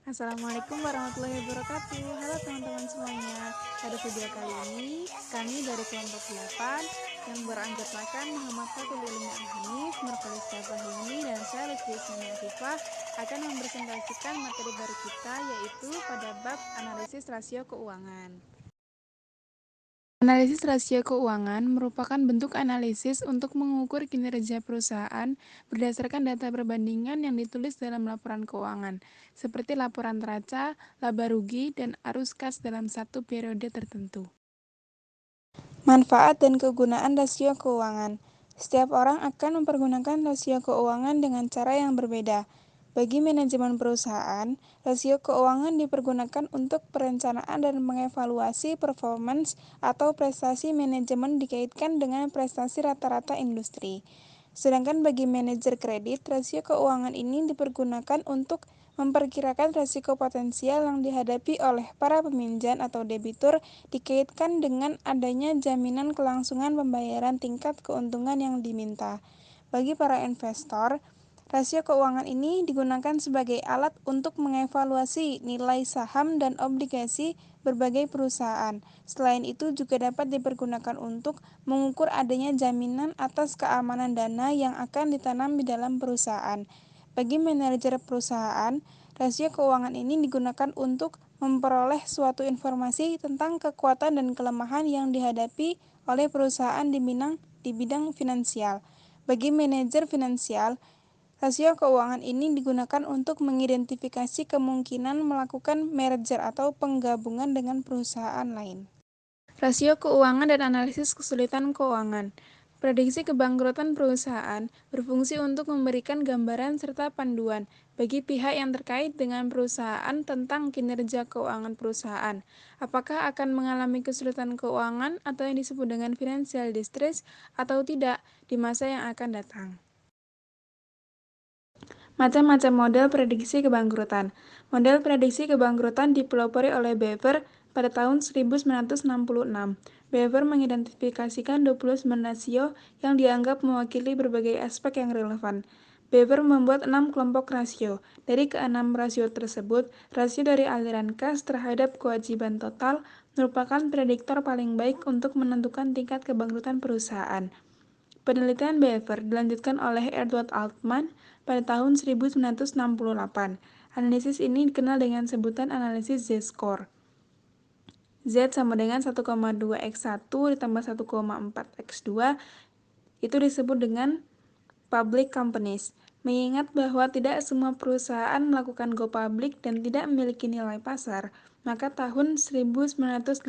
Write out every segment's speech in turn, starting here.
Assalamualaikum warahmatullahi wabarakatuh. Halo teman-teman semuanya. Pada video kali ini, kami dari kelompok 8 yang beranggotakan Muhammad Fatul Ilmi Al-Hanif, Nurkalis Fahimi, dan saya Lutfi Ismani Afifah akan mempresentasikan materi baru kita yaitu pada bab analisis rasio keuangan. Analisis rasio keuangan merupakan bentuk analisis untuk mengukur kinerja perusahaan berdasarkan data perbandingan yang ditulis dalam laporan keuangan, seperti laporan neraca, laba rugi, dan arus kas dalam satu periode tertentu. Manfaat dan kegunaan rasio keuangan. Setiap orang akan mempergunakan rasio keuangan dengan cara yang berbeda. Bagi manajemen perusahaan, rasio keuangan dipergunakan untuk perencanaan dan mengevaluasi performance atau prestasi manajemen dikaitkan dengan prestasi rata-rata industri. Sedangkan bagi manajer kredit, rasio keuangan ini dipergunakan untuk memperkirakan risiko potensial yang dihadapi oleh para peminjam atau debitur dikaitkan dengan adanya jaminan kelangsungan pembayaran tingkat keuntungan yang diminta. Bagi para investor, rasio keuangan ini digunakan sebagai alat untuk mengevaluasi nilai saham dan obligasi berbagai perusahaan. Selain itu juga dapat dipergunakan untuk mengukur adanya jaminan atas keamanan dana yang akan ditanam di dalam perusahaan. Bagi manajer perusahaan, rasio keuangan ini digunakan untuk memperoleh suatu informasi tentang kekuatan dan kelemahan yang dihadapi oleh perusahaan di bidang finansial. Bagi manajer finansial, rasio keuangan ini digunakan untuk mengidentifikasi kemungkinan melakukan merger atau penggabungan dengan perusahaan lain. Rasio keuangan dan analisis kesulitan keuangan. Prediksi kebangkrutan perusahaan berfungsi untuk memberikan gambaran serta panduan bagi pihak yang terkait dengan perusahaan tentang kinerja keuangan perusahaan. Apakah akan mengalami kesulitan keuangan atau yang disebut dengan financial distress atau tidak di masa yang akan datang. Macam-macam model prediksi kebangkrutan. Model prediksi kebangkrutan dipelopori oleh Bever pada tahun 1966. Bever mengidentifikasikan 29 rasio yang dianggap mewakili berbagai aspek yang relevan. Bever membuat 6 kelompok rasio. Dari ke-6 rasio tersebut, rasio dari aliran kas terhadap kewajiban total merupakan prediktor paling baik untuk menentukan tingkat kebangkrutan perusahaan. Penelitian Bever dilanjutkan oleh Edward Altman pada tahun 1968. Analisis ini dikenal dengan sebutan analisis Z-score. Z sama dengan 1,2x1 ditambah 1,4x2 itu disebut dengan public companies. Mengingat bahwa tidak semua perusahaan melakukan go public dan tidak memiliki nilai pasar, maka tahun 1984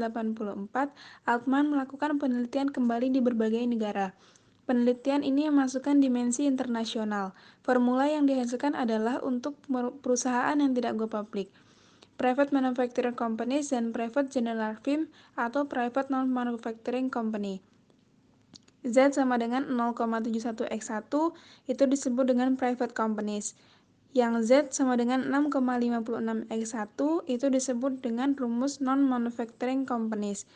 Altman melakukan penelitian kembali di berbagai negara. Penelitian ini memasukkan dimensi internasional. Formula yang dihasilkan adalah untuk perusahaan yang tidak go public. Private Manufacturing Companies dan Private General Firm atau Private Non-Manufacturing Company. Z sama dengan 0,71x1 itu disebut dengan private companies. Yang Z sama dengan 6,56x1 itu disebut dengan rumus non-manufacturing companies.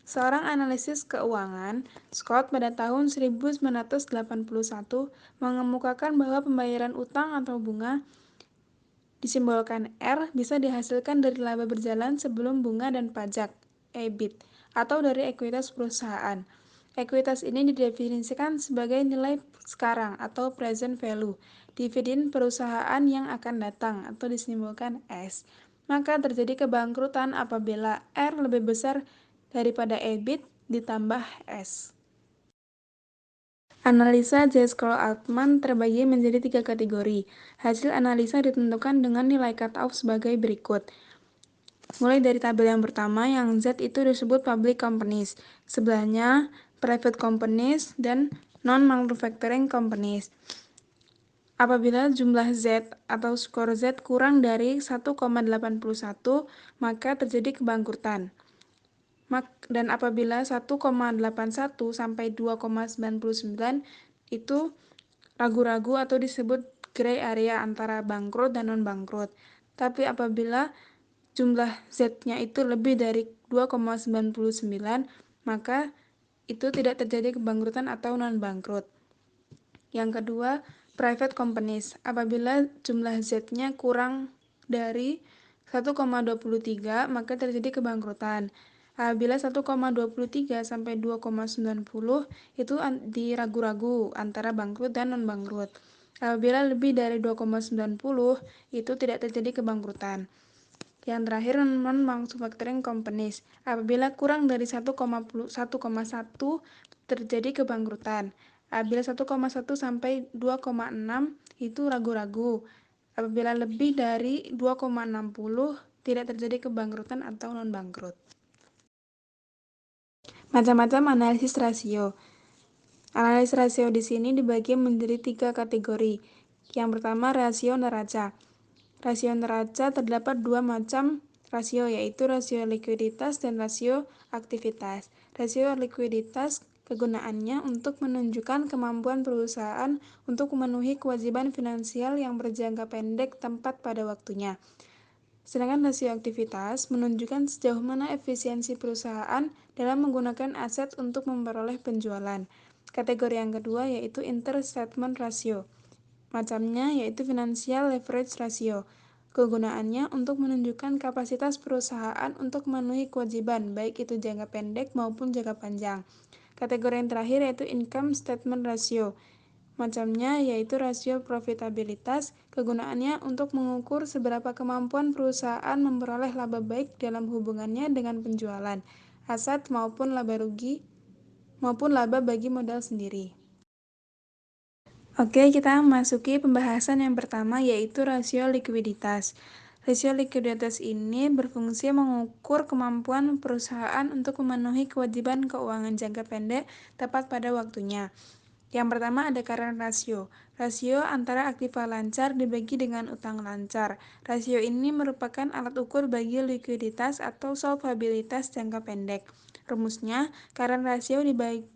Seorang analisis keuangan, Scott pada tahun 1981 mengemukakan bahwa pembayaran utang atau bunga disimbolkan R bisa dihasilkan dari laba berjalan sebelum bunga dan pajak, EBIT, atau dari ekuitas perusahaan. Ekuitas ini didefinisikan sebagai nilai sekarang atau present value, dividen perusahaan yang akan datang atau disimbolkan S. Maka terjadi kebangkrutan apabila R lebih besar daripada EBIT ditambah S. Analisa Z-score Altman terbagi menjadi 3 kategori. Hasil analisa ditentukan dengan nilai cutoff sebagai berikut. Mulai dari tabel yang pertama, yang Z itu disebut public companies. Sebelahnya, private companies dan non-manufacturing companies. Apabila jumlah Z atau skor Z kurang dari 1,81, maka terjadi kebangkrutan. Dan apabila 1,81 sampai 2,99 itu ragu-ragu atau disebut gray area antara bangkrut dan non-bangkrut. Tapi apabila jumlah Z-nya itu lebih dari 2,99, maka itu tidak terjadi kebangkrutan atau non-bangkrut. Yang kedua, private companies. Apabila jumlah Z-nya kurang dari 1,23, maka terjadi kebangkrutan. Apabila 1,23 sampai 2,90 itu diragu-ragu antara bangkrut dan non-bangkrut. Apabila lebih dari 2,90 itu tidak terjadi kebangkrutan. Yang terakhir, non-manufacturing companies. Apabila kurang dari 1,1 terjadi kebangkrutan. Apabila 1,1 sampai 2,6 itu ragu-ragu. Apabila lebih dari 2,60 tidak terjadi kebangkrutan atau non-bangkrut. Macam-macam analisis rasio. Analisis rasio di sini dibagi menjadi 3 kategori. Yang pertama, rasio neraca. Rasio neraca terdapat 2 macam rasio, yaitu rasio likuiditas dan rasio aktivitas. Rasio likuiditas kegunaannya untuk menunjukkan kemampuan perusahaan untuk memenuhi kewajiban finansial yang berjangka pendek tepat pada waktunya. Sedangkan rasio aktivitas menunjukkan sejauh mana efisiensi perusahaan dalam menggunakan aset untuk memperoleh penjualan. Kategori yang kedua yaitu interstatement ratio. Macamnya yaitu financial leverage ratio. Kegunaannya untuk menunjukkan kapasitas perusahaan untuk memenuhi kewajiban, baik itu jangka pendek maupun jangka panjang. Kategori yang terakhir yaitu income statement ratio. Macamnya yaitu rasio profitabilitas. Kegunaannya untuk mengukur seberapa kemampuan perusahaan memperoleh laba baik dalam hubungannya dengan penjualan, aset maupun laba rugi maupun laba bagi modal sendiri. Oke, kita masuki pembahasan yang pertama yaitu rasio likuiditas. Rasio likuiditas ini berfungsi mengukur kemampuan perusahaan untuk memenuhi kewajiban keuangan jangka pendek tepat pada waktunya. Yang pertama ada current ratio. Rasio antara aktiva lancar dibagi dengan utang lancar. Rasio ini merupakan alat ukur bagi likuiditas atau solvabilitas jangka pendek. Rumusnya, current ratio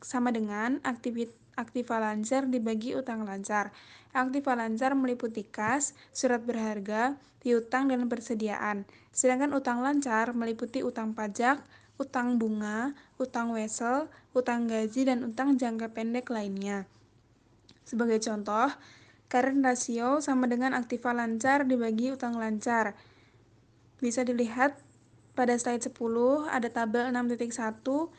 sama dengan aktiva lancar dibagi utang lancar. Aktiva lancar meliputi kas, surat berharga, piutang, dan persediaan. Sedangkan utang lancar meliputi utang pajak, utang bunga, utang wesel, utang gaji, dan utang jangka pendek lainnya. Sebagai contoh, current ratio sama dengan aktiva lancar dibagi utang lancar. Bisa dilihat pada slide 10 ada tabel 6.1.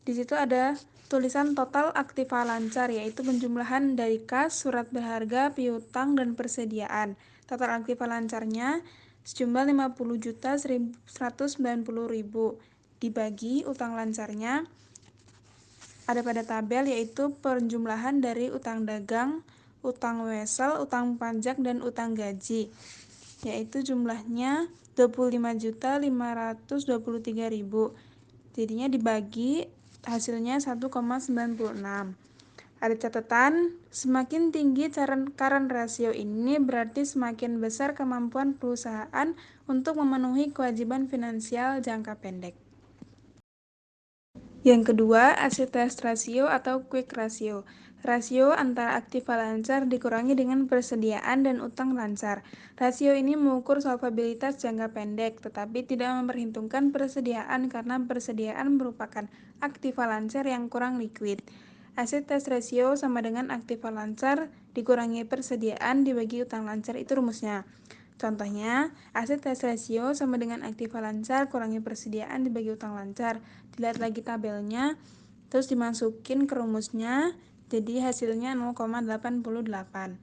Di situ ada tulisan total aktiva lancar, yaitu penjumlahan dari kas, surat berharga, piutang, dan persediaan. Total aktiva lancarnya sejumlah 50.190.000 dibagi utang lancarnya ada pada tabel, yaitu penjumlahan dari utang dagang, utang wesel, utang pajak, dan utang gaji, yaitu jumlahnya 25.523.000. Jadinya dibagi hasilnya 1,96. Ada catatan, semakin tinggi current ratio ini berarti semakin besar kemampuan perusahaan untuk memenuhi kewajiban finansial jangka pendek. Yang kedua, asset test ratio atau quick ratio. Rasio antara aktiva lancar dikurangi dengan persediaan dan utang lancar. Rasio ini mengukur solvabilitas jangka pendek, tetapi tidak memperhitungkan persediaan karena persediaan merupakan aktiva lancar yang kurang liquid. Asset test ratio sama dengan aktiva lancar dikurangi persediaan dibagi utang lancar, itu rumusnya. Contohnya, aset test ratio sama dengan aktiva lancar kurangi persediaan dibagi utang lancar. Dilihat lagi tabelnya, terus dimasukin ke rumusnya, jadi hasilnya 0,88.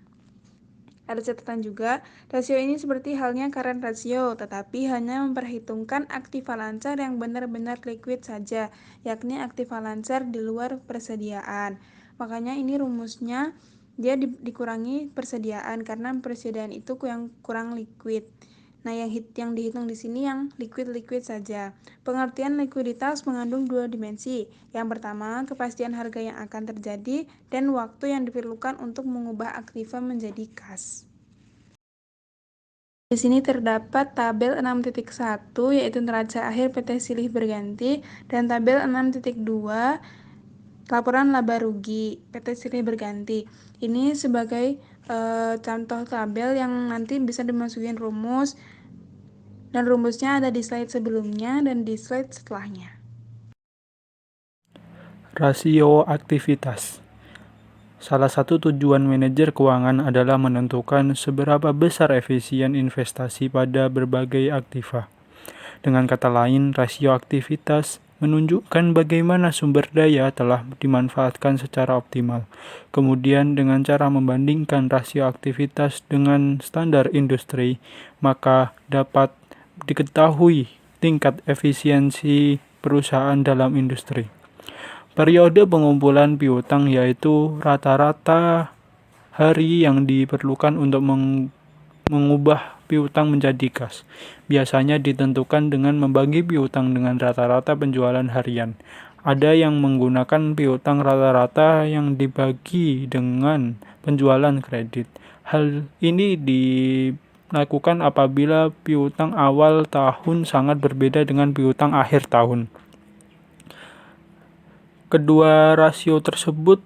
Ada catatan juga, rasio ini seperti halnya current ratio, tetapi hanya memperhitungkan aktiva lancar yang benar-benar liquid saja, yakni aktiva lancar di luar persediaan. Makanya ini rumusnya dia dikurangi persediaan karena persediaan itu yang kurang liquid. Nah, yang dihitung di sini yang liquid saja. Pengertian likuiditas mengandung dua dimensi. Yang pertama, kepastian harga yang akan terjadi dan waktu yang diperlukan untuk mengubah aktiva menjadi kas. Di sini terdapat tabel 6.1 yaitu neraca akhir PT Silih Berganti dan tabel 6.2 laporan laba rugi PT Silih Berganti. Ini sebagai contoh tabel yang nanti bisa dimasukin rumus, dan rumusnya ada di slide sebelumnya dan di slide setelahnya. Rasio aktivitas. Salah satu tujuan manajer keuangan adalah menentukan seberapa besar efisien investasi pada berbagai aktiva. Dengan kata lain, rasio aktivitas menunjukkan bagaimana sumber daya telah dimanfaatkan secara optimal. Kemudian dengan cara membandingkan rasio aktivitas dengan standar industri, maka dapat diketahui tingkat efisiensi perusahaan dalam industri. Periode pengumpulan piutang yaitu rata-rata hari yang diperlukan untuk mengubah piutang menjadi kas. Biasanya ditentukan dengan membagi piutang dengan rata-rata penjualan harian. Ada yang menggunakan piutang rata-rata yang dibagi dengan penjualan kredit. Hal ini dilakukan apabila piutang awal tahun sangat berbeda dengan piutang akhir tahun. Kedua rasio tersebut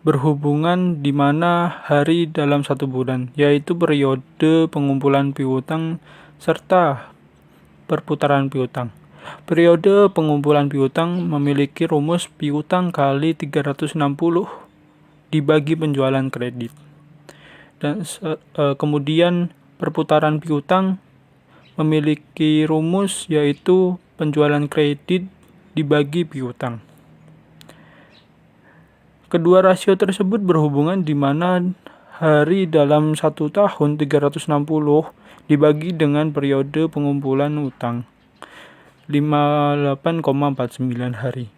berhubungan di mana hari dalam satu bulan, yaitu periode pengumpulan piutang serta perputaran piutang. Periode pengumpulan piutang memiliki rumus piutang kali 360 dibagi penjualan kredit. Dan kemudian perputaran piutang memiliki rumus yaitu penjualan kredit dibagi piutang. Kedua rasio tersebut berhubungan di mana hari dalam satu tahun 360 dibagi dengan periode pengumpulan utang 58,49 hari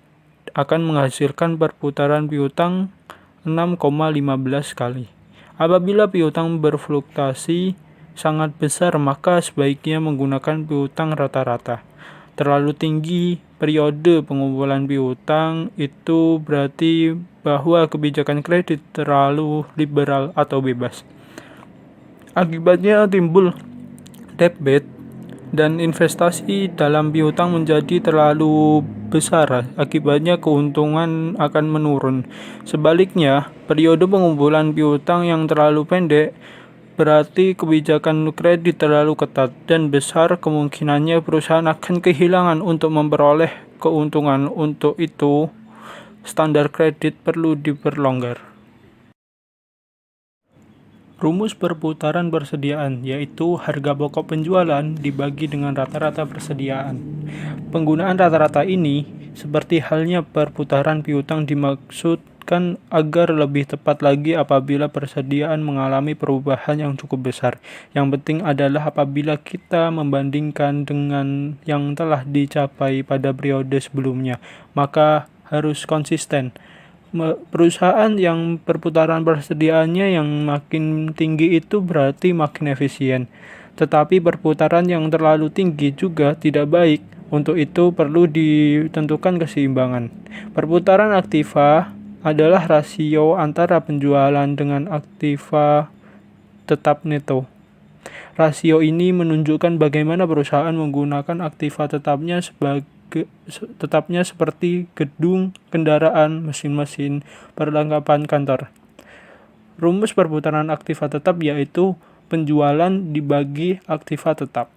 akan menghasilkan perputaran piutang 6,15 kali. Apabila piutang berfluktuasi sangat besar, maka sebaiknya menggunakan piutang rata-rata. Terlalu tinggi periode pengumpulan piutang itu berarti bahwa kebijakan kredit terlalu liberal atau bebas. Akibatnya timbul debit dan investasi dalam piutang menjadi terlalu besar. Akibatnya keuntungan akan menurun. Sebaliknya, periode pengumpulan piutang yang terlalu pendek berarti kebijakan kredit terlalu ketat dan besar kemungkinannya perusahaan akan kehilangan untuk memperoleh keuntungan. Untuk itu, standar kredit perlu diperlonggar. Rumus perputaran persediaan yaitu harga pokok penjualan dibagi dengan rata-rata persediaan. Penggunaan rata-rata ini seperti halnya perputaran piutang dimaksudkan agar lebih tepat lagi apabila persediaan mengalami perubahan yang cukup besar. Yang penting adalah apabila kita membandingkan dengan yang telah dicapai pada periode sebelumnya, maka harus konsisten. Perusahaan yang perputaran persediaannya yang makin tinggi itu berarti makin efisien. Tetapi perputaran yang terlalu tinggi juga tidak baik. Untuk itu perlu ditentukan keseimbangan. Perputaran aktiva adalah rasio antara penjualan dengan aktiva tetap neto. Rasio ini menunjukkan bagaimana perusahaan menggunakan aktiva tetapnya seperti gedung, kendaraan, mesin-mesin, perlengkapan kantor. Rumus perputaran aktiva tetap yaitu penjualan dibagi aktiva tetap.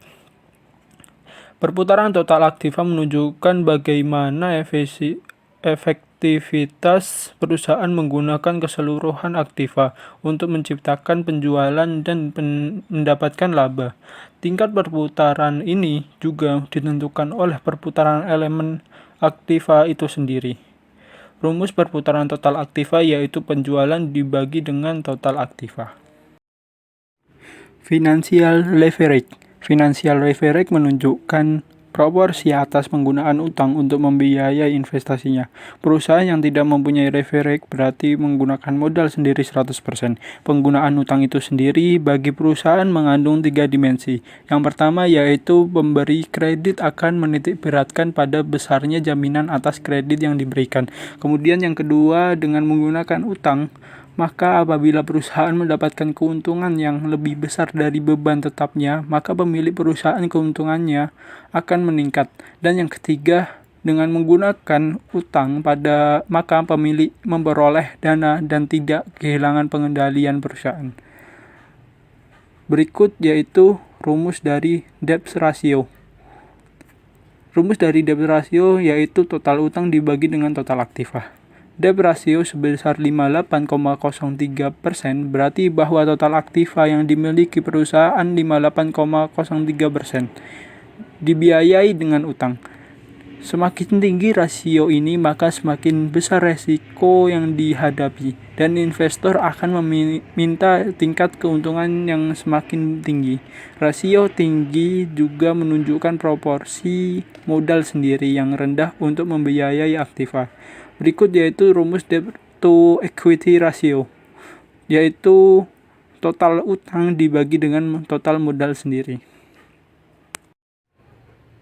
Perputaran total aktiva menunjukkan bagaimana efektivitas perusahaan menggunakan keseluruhan aktiva untuk menciptakan penjualan dan mendapatkan laba. Tingkat perputaran ini juga ditentukan oleh perputaran elemen aktiva itu sendiri. Rumus perputaran total aktiva yaitu penjualan dibagi dengan total aktiva. Financial leverage. Financial leverage menunjukkan proporsi atas penggunaan utang untuk membiayai investasinya. Perusahaan yang tidak mempunyai leverage berarti menggunakan modal sendiri 100%. Penggunaan utang itu sendiri bagi perusahaan mengandung 3 dimensi. Yang pertama yaitu pemberi kredit akan menitikberatkan pada besarnya jaminan atas kredit yang diberikan. Kemudian yang kedua, dengan menggunakan utang, maka apabila perusahaan mendapatkan keuntungan yang lebih besar dari beban tetapnya, maka pemilik perusahaan keuntungannya akan meningkat. Dan yang ketiga, dengan menggunakan utang maka pemilik memperoleh dana dan tidak kehilangan pengendalian perusahaan. Berikut yaitu rumus dari debt ratio. Rumus dari debt ratio yaitu total utang dibagi dengan total aktiva. Debt ratio sebesar 58,03% berarti bahwa total aktiva yang dimiliki perusahaan 58,03% dibiayai dengan utang. Semakin tinggi rasio ini, maka semakin besar resiko yang dihadapi, dan investor akan meminta tingkat keuntungan yang semakin tinggi. Rasio tinggi juga menunjukkan proporsi modal sendiri yang rendah untuk membiayai aktiva. Berikut yaitu rumus debt to equity ratio, yaitu total utang dibagi dengan total modal sendiri.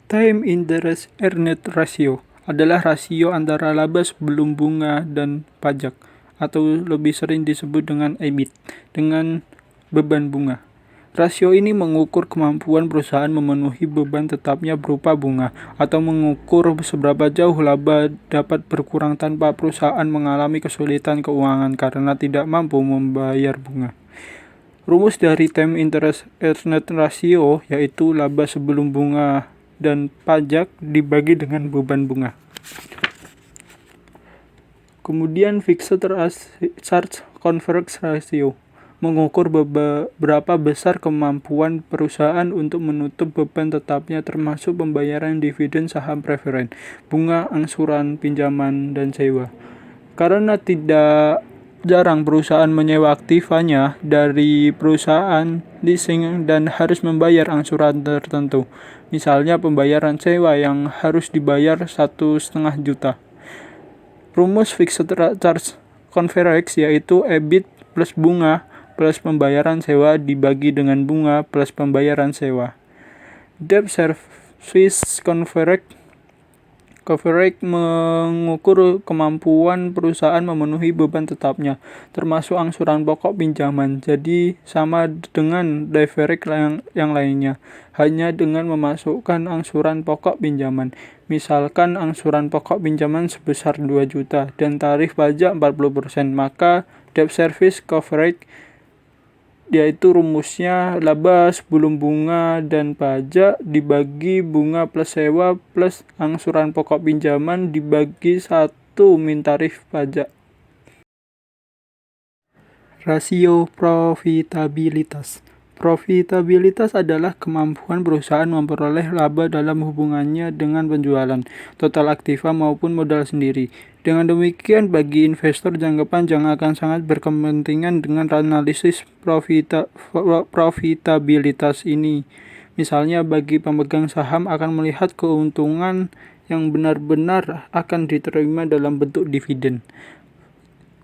Time interest earned ratio adalah rasio antara laba sebelum bunga dan pajak, atau lebih sering disebut dengan EBIT, dengan beban bunga. Rasio ini mengukur kemampuan perusahaan memenuhi beban tetapnya berupa bunga, atau mengukur seberapa jauh laba dapat berkurang tanpa perusahaan mengalami kesulitan keuangan karena tidak mampu membayar bunga. Rumus dari time interest earned ratio yaitu laba sebelum bunga dan pajak dibagi dengan beban bunga. Kemudian fixed charge coverage ratio mengukur berapa besar kemampuan perusahaan untuk menutup beban tetapnya termasuk pembayaran dividen saham preferen, bunga angsuran pinjaman dan sewa. Karena tidak jarang perusahaan menyewa aktivanya dari perusahaan leasing dan harus membayar angsuran tertentu. Misalnya pembayaran sewa yang harus dibayar 1,5 juta. Rumus fixed charge coverage yaitu EBIT plus bunga plus pembayaran sewa dibagi dengan bunga plus pembayaran sewa. Debt service coverage mengukur kemampuan perusahaan memenuhi beban tetapnya, termasuk angsuran pokok pinjaman. Jadi sama dengan leverage yang lainnya, hanya dengan memasukkan angsuran pokok pinjaman. Misalkan angsuran pokok pinjaman sebesar 2 juta dan tarif pajak 40%, maka debt service coverage yaitu rumusnya laba sebelum bunga dan pajak dibagi bunga plus sewa plus angsuran pokok pinjaman dibagi 1 min tarif pajak. Rasio profitabilitas. Profitabilitas adalah kemampuan perusahaan memperoleh laba dalam hubungannya dengan penjualan, total aktiva maupun modal sendiri. Dengan demikian, bagi investor jangka panjang akan sangat berkepentingan dengan analisis profitabilitas ini. Misalnya bagi pemegang saham akan melihat keuntungan yang benar-benar akan diterima dalam bentuk dividen.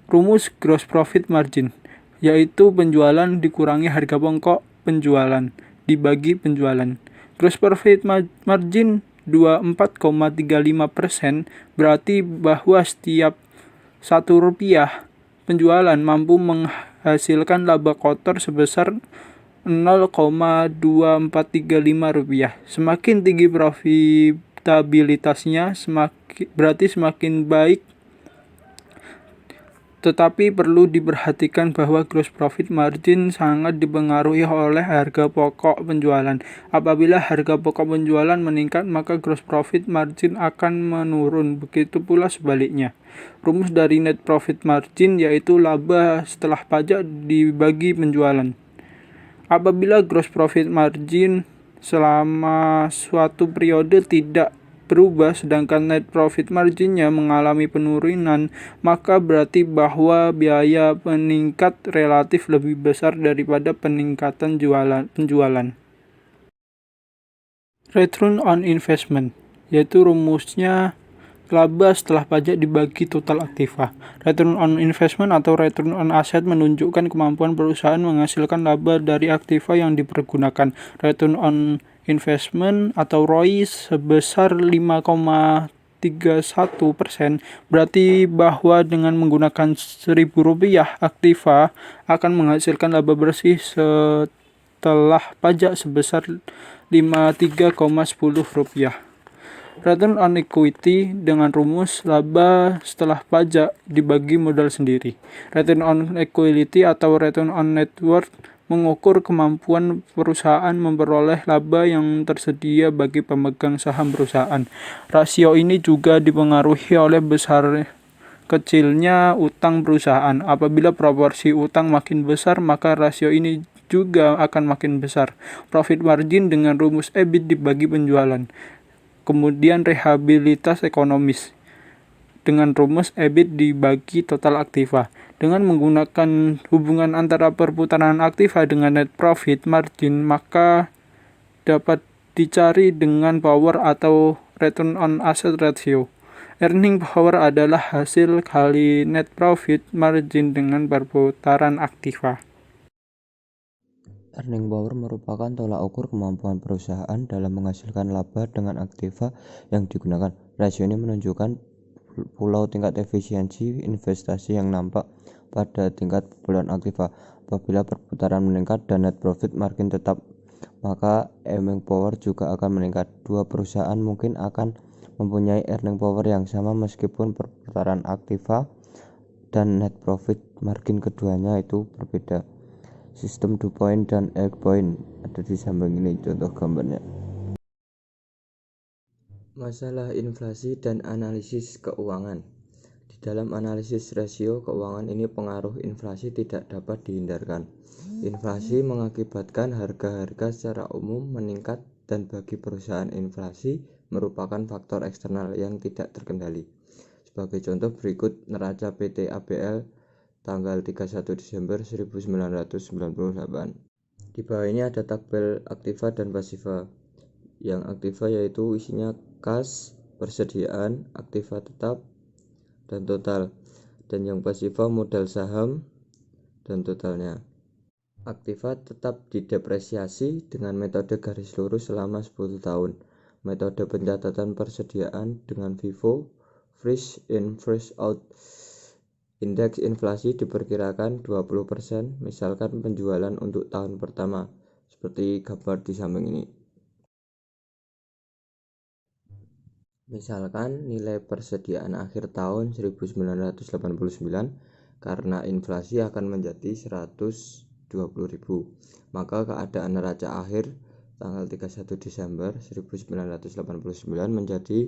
Rumus gross profit margin yaitu penjualan dikurangi harga pokok penjualan dibagi penjualan. Gross profit margin 24,35% berarti bahwa setiap Rp1 penjualan mampu menghasilkan laba kotor sebesar Rp0,2435. Semakin tinggi profitabilitasnya berarti semakin baik. Tetapi perlu diperhatikan bahwa gross profit margin sangat dipengaruhi oleh harga pokok penjualan. Apabila harga pokok penjualan meningkat, maka gross profit margin akan menurun. Begitu pula sebaliknya. Rumus dari net profit margin yaitu laba setelah pajak dibagi penjualan. Apabila gross profit margin selama suatu periode tidak berubah sedangkan net profit marginnya mengalami penurunan, maka berarti bahwa biaya meningkat relatif lebih besar daripada peningkatan penjualan. Return on investment yaitu rumusnya laba setelah pajak dibagi total aktiva. Return on investment atau return on asset menunjukkan kemampuan perusahaan menghasilkan laba dari aktiva yang dipergunakan. Return on investment atau ROI sebesar 5,31% berarti bahwa dengan menggunakan Rp1.000 aktiva akan menghasilkan laba bersih setelah pajak sebesar Rp53,10. Return on equity dengan rumus laba setelah pajak dibagi modal sendiri. Return on equity atau return on net worth mengukur kemampuan perusahaan memperoleh laba yang tersedia bagi pemegang saham perusahaan. Rasio ini juga dipengaruhi oleh besar kecilnya utang perusahaan. Apabila proporsi utang makin besar, maka rasio ini juga akan makin besar. Profit margin dengan rumus EBIT dibagi penjualan. Kemudian rehabilitas ekonomis dengan rumus EBIT dibagi total aktiva. Dengan menggunakan hubungan antara perputaran aktiva dengan net profit margin, maka dapat dicari dengan power atau return on asset ratio. Earning power adalah hasil kali net profit margin dengan perputaran aktiva. Earning power merupakan tolak ukur kemampuan perusahaan dalam menghasilkan laba dengan aktiva yang digunakan. Rasio ini menunjukkan pulau tingkat efisiensi investasi yang nampak pada tingkat popularitas aktiva. Apabila perputaran meningkat dan net profit margin tetap, maka earning power juga akan meningkat. Dua perusahaan mungkin akan mempunyai earning power yang sama meskipun perputaran aktiva dan net profit margin keduanya itu berbeda. Sistem dew point dan egg point ada di samping ini contoh gambarnya. Masalah inflasi dan analisis keuangan. Di dalam analisis rasio keuangan ini pengaruh inflasi tidak dapat dihindarkan. Inflasi mengakibatkan harga-harga secara umum meningkat dan bagi perusahaan inflasi merupakan faktor eksternal yang tidak terkendali. Sebagai contoh berikut neraca PT ABL tanggal 31 Desember 1998. Di bawah ini ada tabel aktiva dan pasiva. Yang aktiva yaitu isinya kas, persediaan, aktiva tetap, dan total. Dan yang pasiva modal saham dan totalnya. Aktiva tetap didepresiasi dengan metode garis lurus selama 10 tahun. Metode pencatatan persediaan dengan FIFO, freeze in freeze out. Indeks inflasi diperkirakan 20%, misalkan penjualan untuk tahun pertama, seperti gambar di samping ini. Misalkan nilai persediaan akhir tahun 1989 karena inflasi akan menjadi 120.000, maka keadaan neraca akhir tanggal 31 Desember 1989 menjadi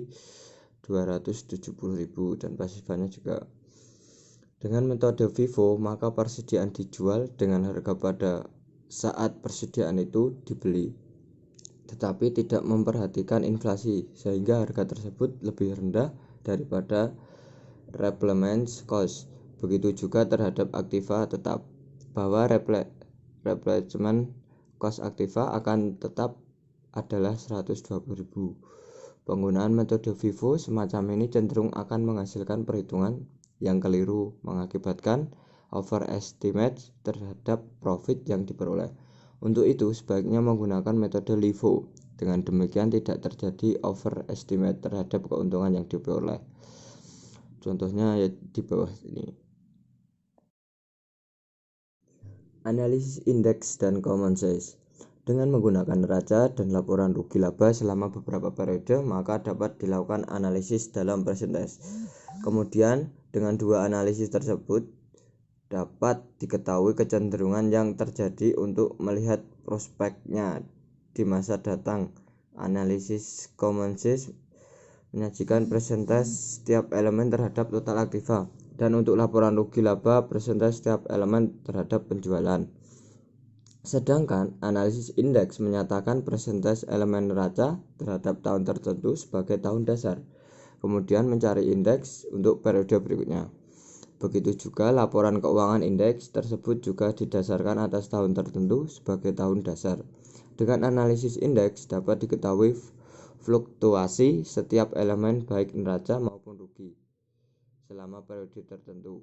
270.000 dan pasifanya juga. Dengan metode FIFO, maka persediaan dijual dengan harga pada saat persediaan itu dibeli, tetapi tidak memperhatikan inflasi, sehingga harga tersebut lebih rendah daripada replenishment cost. Begitu juga terhadap aktiva tetap, bahwa replenishment cost aktiva akan tetap adalah 120.000. Penggunaan metode FIFO semacam ini cenderung akan menghasilkan perhitungan yang keliru, mengakibatkan overestimate terhadap profit yang diperoleh. Untuk itu, sebaiknya menggunakan metode LIFO. Dengan demikian tidak terjadi overestimate terhadap keuntungan yang diperoleh. Contohnya ya di bawah ini. Analisis indeks dan common size. Dengan menggunakan neraca dan laporan rugi laba selama beberapa periode, maka dapat dilakukan analisis dalam persentase. Kemudian, dengan dua analisis tersebut dapat diketahui kecenderungan yang terjadi untuk melihat prospeknya di masa datang. Analisis common size menyajikan persentase setiap elemen terhadap total aktiva, dan untuk laporan rugi laba persentase setiap elemen terhadap penjualan. Sedangkan analisis indeks menyatakan persentase elemen neraca terhadap tahun tertentu sebagai tahun dasar, kemudian mencari indeks untuk periode berikutnya. Begitu juga laporan keuangan indeks tersebut juga didasarkan atas tahun tertentu sebagai tahun dasar. Dengan analisis indeks dapat diketahui fluktuasi setiap elemen baik neraca maupun rugi selama periode tertentu.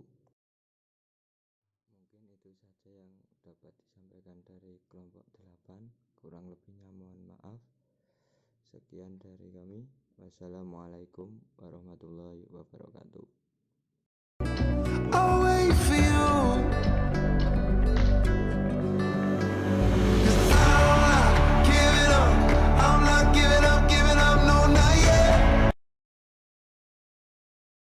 Mungkin itu saja yang dapat disampaikan dari kelompok 8. Kurang lebihnya mohon maaf. Sekian dari kami. Wassalamualaikum warahmatullahi wabarakatuh.